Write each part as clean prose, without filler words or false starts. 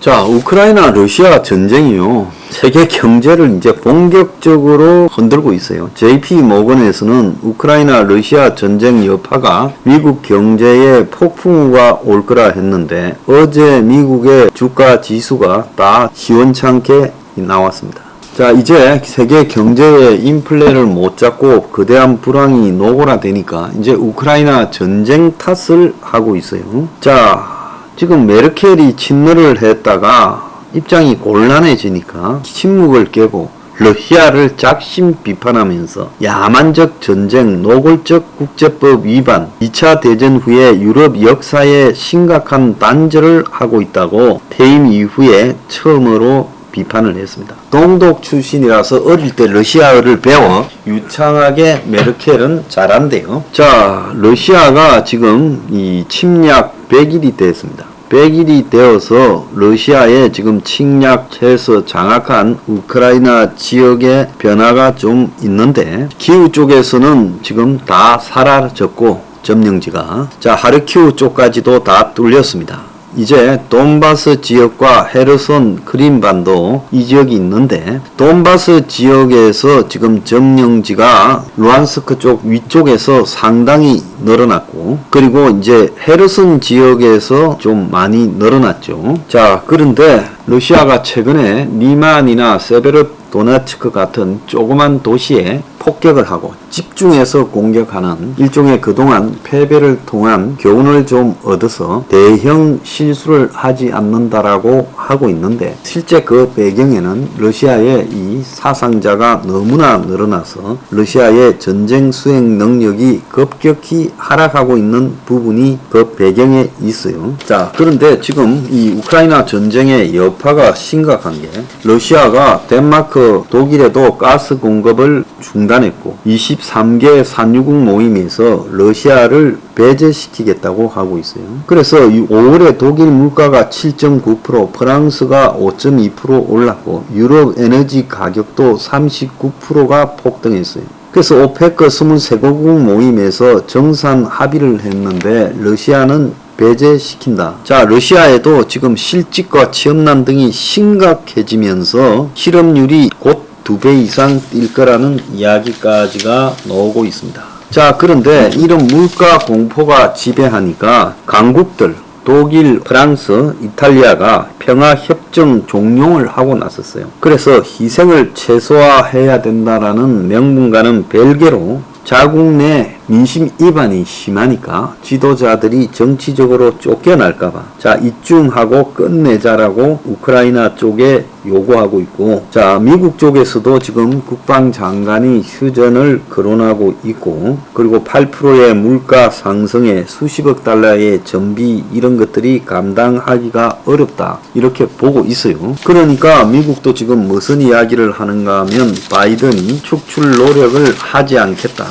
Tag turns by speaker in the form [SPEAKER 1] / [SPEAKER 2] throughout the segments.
[SPEAKER 1] 자, 우크라이나 러시아 전쟁이요. 세계 경제를 이제 본격적으로 흔들고 있어요. JP 모건에서는 우크라이나 러시아 전쟁 여파가 미국 경제에 폭풍우가 올 거라 했는데 어제 미국의 주가 지수가 다 시원찮게 나왔습니다. 자, 이제 세계 경제의 인플레를 못 잡고 거대한 불황이 노골화되니까 이제 우크라이나 전쟁 탓을 하고 있어요. 자, 지금 메르켈이 친러를 했다가 입장이 곤란해지니까 침묵을 깨고 러시아를 작심 비판하면서 야만적 전쟁, 노골적 국제법 위반, 2차 대전 후에 유럽 역사에 심각한 단절을 하고 있다고 퇴임 이후에 처음으로 비판을 했습니다. 동독 출신이라서 어릴 때 러시아어를 배워 유창하게 메르켈은 잘한대요. 자, 러시아가 지금 이 침략 100일이 됐습니다. 100일이 되어서 러시아에 지금 침략해서 장악한 우크라이나 지역의 변화가 좀 있는데 키우 쪽에서는 지금 다 사라졌고 점령지가 자 하르키우 쪽까지도 다 뚫렸습니다. 이제 돈바스 지역과 헤르손 크림반도 이 지역이 있는데 돈바스 지역에서 지금 점령지가 루안스크 쪽 위쪽에서 상당히 늘어났고 그리고 이제 헤르손 지역에서 좀 많이 늘어났죠. 자, 그런데 러시아가 최근에 리만이나 세베르도네츠크 같은 조그만 도시에 폭격을 하고 집중해서 공격하는 일종의 그동안 패배를 통한 교훈을 좀 얻어서 대형 실수를 하지 않는다라고 하고 있는데 실제 그 배경에는 러시아의 이 사상자가 너무나 늘어나서 러시아의 전쟁 수행 능력이 급격히 하락하고 있는 부분이 그 배경에 있어요. 자, 그런데 지금 이 우크라이나 전쟁의 여파가 심각한 게 러시아가 덴마크, 독일에도 가스 공급을 중단했고 23개 산유국 모임에서 러시아를 배제시키겠다고 하고 있어요. 그래서 5월에 독일 물가가 7.9%, 프랑스가 5.2% 올랐고 유럽 에너지 가격도 39%가 폭등했어요. 그래서 오페크 23개국 모임에서 정산 합의를 했는데 러시아는 배제시킨다. 자, 러시아에도 지금 실직과 취업난 등이 심각해지면서 실업률이 곧 2배 이상 뛸 거라는 이야기까지가 나오고 있습니다. 자, 그런데 이런 물가 공포가 지배하니까 강국들 독일, 프랑스, 이탈리아가 평화협정 종용을 하고 나섰어요. 그래서 희생을 최소화해야 된다라는 명분과는 별개로 자국 내 민심 이반이 심하니까 지도자들이 정치적으로 쫓겨날까봐 자 입중하고 끝내자라고 우크라이나 쪽에 요구하고 있고 자 미국 쪽에서도 지금 국방장관이 휴전을 거론하고 있고 그리고 8%의 물가 상승에 수십억 달러의 전비 이런 것들이 감당하기가 어렵다 이렇게 보고 있어요. 그러니까 미국도 지금 무슨 이야기를 하는가 하면 바이든이 축출 노력을 하지 않겠다.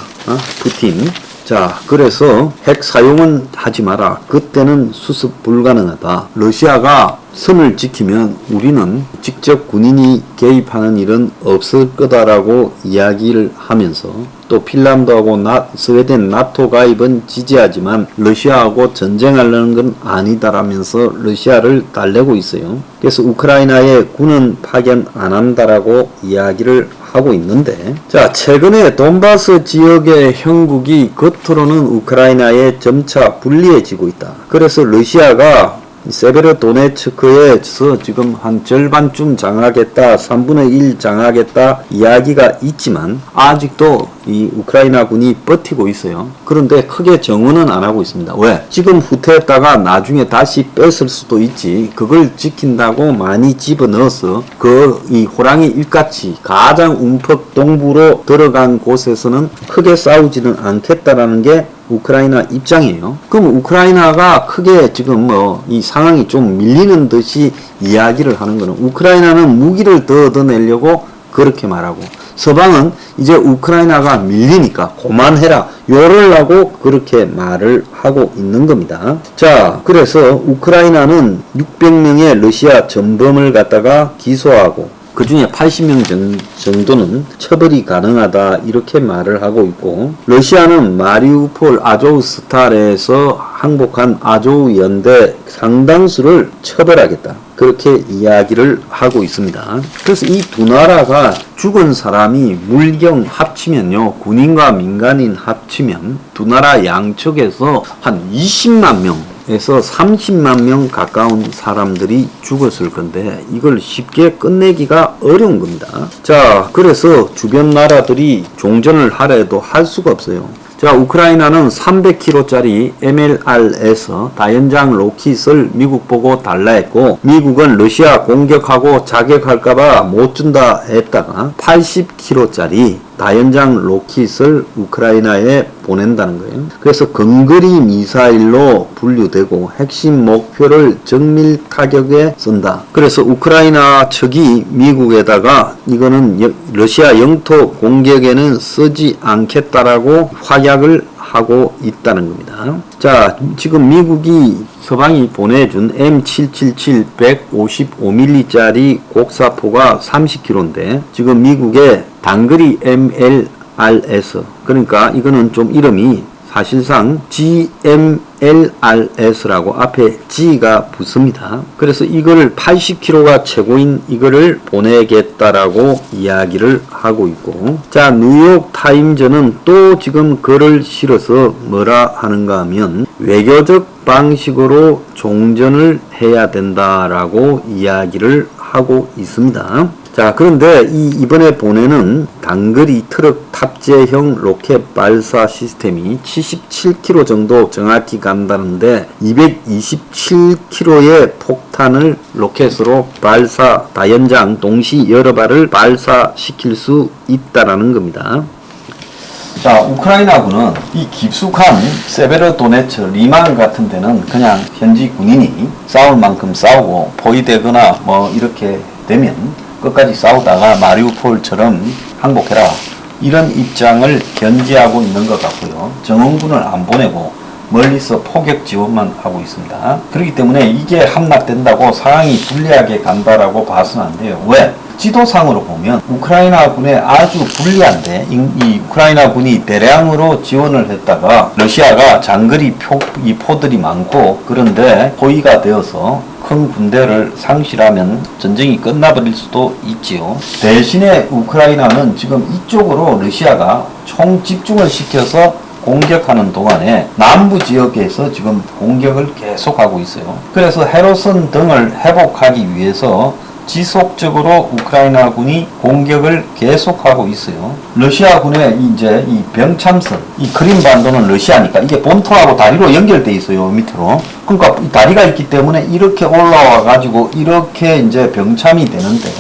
[SPEAKER 1] 푸틴. 자, 그래서 핵 사용은 하지 마라. 그때는 수습 불가능하다. 러시아가 선을 지키면 우리는 직접 군인이 개입하는 일은 없을 거다라고 이야기를 하면서 또 핀란드하고 스웨덴 나토 가입은 지지하지만 러시아하고 전쟁하려는 건 아니다라면서 러시아를 달래고 있어요. 그래서 우크라이나에 군은 파견 안 한다라고 이야기를 하고 있는데 자 최근에 돈바스 지역의 형국이 겉으로는 우크라이나에 점차 불리해지고 있다. 그래서 러시아가 세베르도네츠크에서 지금 한 절반쯤 장악했다, 3분의 1 장악했다 이야기가 있지만 아직도 이 우크라이나 군이 버티고 있어요. 그런데 크게 정언은 안 하고 있습니다. 왜? 지금 후퇴했다가 나중에 다시 뺐을 수도 있지. 그걸 지킨다고 많이 집어넣어서 이 호랑이 일같이 가장 움푹 동부로 들어간 곳에서는 크게 싸우지는 않겠다라는 게 우크라이나 입장이에요. 그럼 우크라이나가 크게 지금 이 상황이 좀 밀리는 듯이 이야기를 하는 거는 우크라이나는 무기를 더 얻어내려고 그렇게 말하고 서방은 이제 우크라이나가 밀리니까 그만해라 요러려고 그렇게 말을 하고 있는 겁니다. 자, 그래서 우크라이나는 600명의 러시아 전범을 갖다가 기소하고 그 중에 80명 정도는 처벌이 가능하다 이렇게 말을 하고 있고 러시아는 마리우폴 아조우스탈에서 항복한 아조우 연대 상당수를 처벌하겠다. 그렇게 이야기를 하고 있습니다. 그래서 이 두 나라가 죽은 사람이 물경 합치면요, 군인과 민간인 합치면 두 나라 양측에서 한 20만 명에서 30만 명 가까운 사람들이 죽었을 건데 이걸 쉽게 끝내기가 어려운 겁니다. 자, 그래서 주변 나라들이 종전을 하려 해도 할 수가 없어요. 자, 우크라이나는 300km짜리 MLRS 다연장 로켓을 미국 보고 달라 했고, 미국은 러시아 공격하고 자격할까봐 못 준다 했다가 80km짜리 다연장 로켓을 우크라이나에 보낸다는 거예요. 그래서 근거리 미사일로 분류되고 핵심 목표를 정밀 타격에 쓴다. 그래서 우크라이나 측이 미국에다가 이거는 러시아 영토 공격에는 쓰지 않겠다라고 확약을 하고 있다는 겁니다. 자, 지금 미국이 서방이 보내준 M777 155mm짜리 곡사포가 30km인데 지금 미국의 단거리 MLRS, 그러니까 이거는 좀 이름이 사실상 GMLRS라고 앞에 G가 붙습니다. 그래서 이거를 80km가 최고인 이거를 보내겠다라고 이야기를 하고 있고, 자, 뉴욕 타임즈는 또 지금 글을 실어서 뭐라 하는가 하면 외교적 방식으로 종전을 해야 된다라고 이야기를 하고 있습니다. 자, 그런데 이번에 보내는 단거리 트럭 탑재형 로켓 발사 시스템이 77km 정도 정확히 간다는데 227km의 폭탄을 로켓으로 발사, 다연장 동시 여러 발을 발사시킬 수 있다라는 겁니다. 자, 우크라이나군은 이 깊숙한 세베르도네츠, 리만 같은 데는 그냥 현지 군인이 싸울 만큼 싸우고 포위되거나 뭐 이렇게 되면 끝까지 싸우다가 마리우폴처럼 항복해라, 이런 입장을 견지하고 있는 것 같고요. 정원군을 안 보내고 멀리서 포격 지원만 하고 있습니다. 그렇기 때문에 이게 함락된다고 상황이 불리하게 간다라고 봐서는 안 돼요. 왜? 지도상으로 보면 우크라이나 군에 아주 불리한데, 이 우크라이나 군이 대량으로 지원을 했다가 러시아가 장거리 포들이 많고 그런데 포위가 되어서 큰 군대를 상실하면 전쟁이 끝나버릴 수도 있지요. 대신에 우크라이나는 지금 이쪽으로 러시아가 총 집중을 시켜서 공격하는 동안에 남부 지역에서 지금 공격을 계속하고 있어요. 그래서 헤르손 등을 회복하기 위해서 지속적으로 우크라이나 군이 공격을 계속하고 있어요. 러시아 군의 이제 이 병참선, 이 크림반도는 러시아니까 이게 본토하고 다리로 연결돼 있어요, 밑으로. 그러니까 이 다리가 있기 때문에 이렇게 올라와 가지고 이렇게 이제 병참이 되는데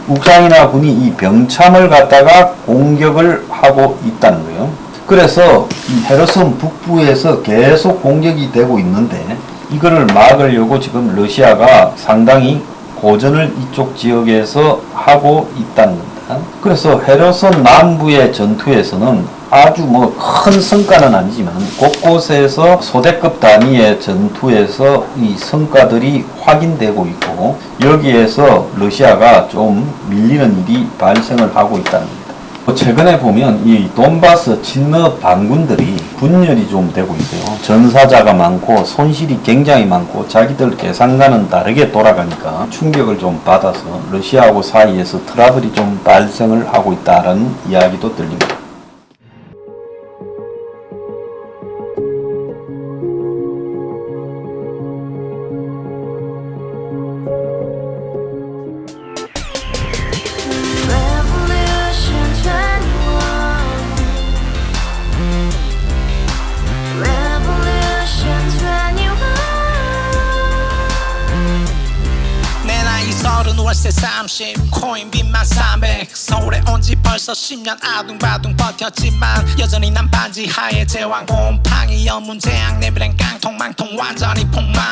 [SPEAKER 1] 우크라이나 군이 이 병참을 갖다가 공격을 하고 있다는 거예요. 그래서 이 헤르손 북부에서 계속 공격이 되고 있는데 이거를 막으려고 지금 러시아가 상당히 고전을 이쪽 지역에서 하고 있다는 겁니다. 그래서 헤르손 남부의 전투에서는 아주 뭐 큰 성과는 아니지만 곳곳에서 소대급 단위의 전투에서 이 성과들이 확인되고 있고 여기에서 러시아가 좀 밀리는 일이 발생을 하고 있다는 겁니다. 최근에 보면 이 돈바스 친러 반군들이 분열이 좀 되고 있어요. 전사자가 많고 손실이 굉장히 많고 자기들 계산과는 다르게 돌아가니까 충격을 좀 받아서 러시아하고 사이에서 트러블이 좀 발생을 하고 있다는 이야기도 들립니다.
[SPEAKER 2] 월세 30 코인빚만 300 서울에 온지 벌써 10년 아둥바둥 버텼지만 여전히 난 반지 하에 제왕 곰팡이 연문제약 내비랑 깡통망통 완전히 폭망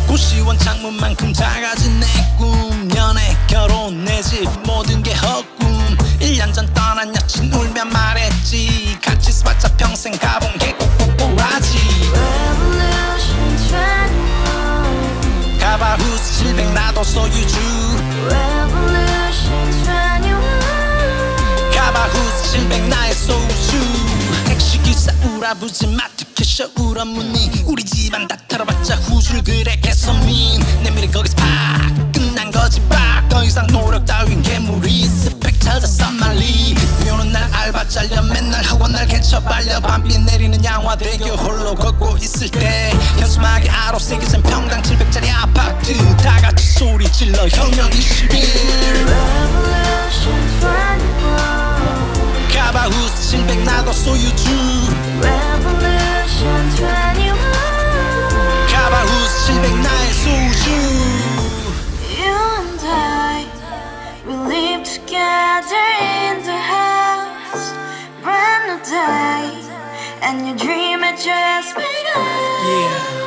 [SPEAKER 2] 90원 창문만큼 작아진 내 꿈 연애 결혼 내 집 모든 게 헛꿈 1년 전 떠난 여친 울며 말했지 같이 써봤자 평생 가본 게 꼭꼭꼭하지 가바후스 700 나도 소유주 가바후스 700 나의 소주 택시기사 우라부지 마트 캐셔 울어무니 우리 집안 다 털어봤자 후줄 그래 개선민 내 미래 거기서 팍 거지박 더 이상 노력 따윈 개물이 스펙 찾아서 말리 비오는 날 알바 잘려 맨날 학원 날 개쳐 발려 밤비 내리는 양화대교 홀로 걷고 있을 때 현수막에 아로 새겨진 평당 700짜리 아파트 다같이 소리 질러 혁명 21
[SPEAKER 3] Revolution 21
[SPEAKER 2] 가바후스 700 나도 소유주
[SPEAKER 3] Revolution 21
[SPEAKER 2] 가바후스 700 나의 소주
[SPEAKER 3] You and I, we live together in the house brand new day and your dream had just begun
[SPEAKER 2] Yeah